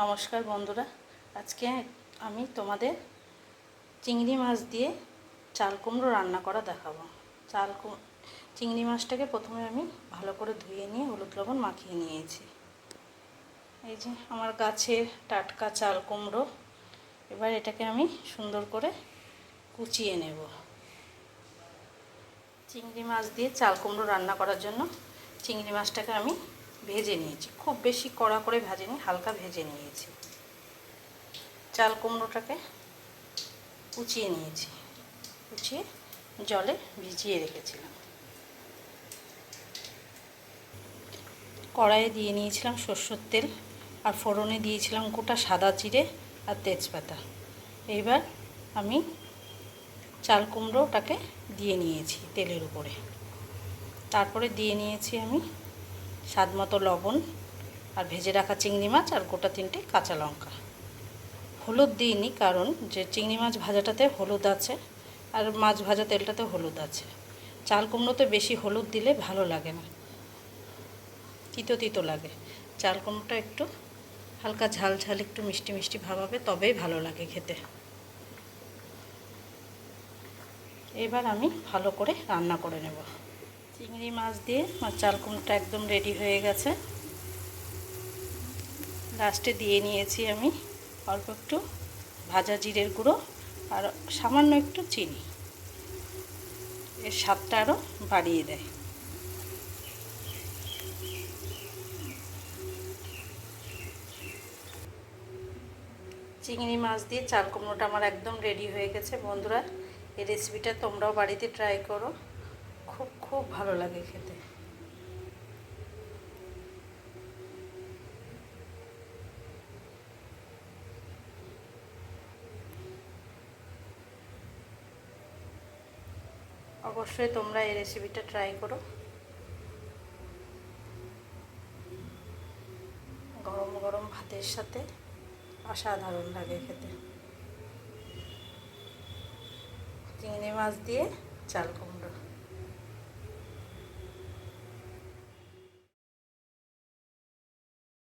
নমস্কার বন্ধুরা, আজকে আমি তোমাদের চিংড়ি মাছ দিয়ে চাল কুমড়ো রান্না করা দেখাবো। চিংড়ি মাছটাকে প্রথমে আমি ভালো করে ধুয়ে নিয়ে হলুদ লবণ মাখিয়ে নিয়েছি। এই যে আমার গাছের টাটকা চাল কুমড়ো। এবার এটাকে আমি সুন্দর করে কুচিয়ে নেব। চিংড়ি মাছ দিয়ে চাল কুমড়ো রান্না করার জন্য চিংড়ি মাছটাকে আমি ভেজে নিয়েছি, খুব বেশি কড়া করে ভাজিনি, হালকা ভেজে নিয়েছি। চাল কুমড়োটাকে কুচিয়ে নিয়েছি, কুচিয়ে জলে ভিজিয়ে রেখেছিলাম। কড়াইয়ে দিয়ে নিয়েছিলাম সরষের তেল, আর ফোড়নে দিয়েছিলাম গোটা সাদা জিরে আর তেজপাতা। এইবার আমি চাল কুমড়োটাকে দিয়ে নিয়েছি তেলের উপরে। তারপরে দিয়ে নিয়েছি আমি স্বাদ মতো লবণ, আর ভেজে রাখা চিংড়ি মাছ, আর গোটা 3টে কাঁচা লঙ্কা। হলুদ দিইনি, কারণ যে চিংড়ি মাছ ভাজাটাতে হলুদ আছে, আর মাছ ভাজা তেলটাতে হলুদ আছে। চাল কুমড়োতে বেশি হলুদ দিলে ভালো লাগে না, তিতো তিতো লাগে। চাল কুমড়োটা একটু হালকা ঝাল ঝাল, একটু মিষ্টি মিষ্টি ভাব হবে, তবেই ভালো লাগে খেতে। এবার আমি ভালো করে রান্না করে নেব। চিংড়ি মাছ দিয়ে আমার চাল কুমড়োটা একদম রেডি হয়ে গেছে। লাস্টে দিয়ে নিয়েছি আমি অল্প একটু ভাজা জিরের গুঁড়ো আর সামান্য একটু চিনি। এর স্বাদটা আরও বাড়িয়ে দেয়। চিংড়ি মাছ দিয়ে চাল কুমড়োটা আমার একদম রেডি হয়ে গেছে। বন্ধুরা, এই রেসিপিটা তোমরাও বাড়িতে ট্রাই করো, খুব খুব ভালো লাগে খেতে। অবশ্যই তোমরা এই রেসিপিটা ট্রাই করো। গরম গরম ভাতের সাথে অসাধারণ লাগে খেতে। চিংড়ি মাছ দিয়ে চাল কুমড়ো।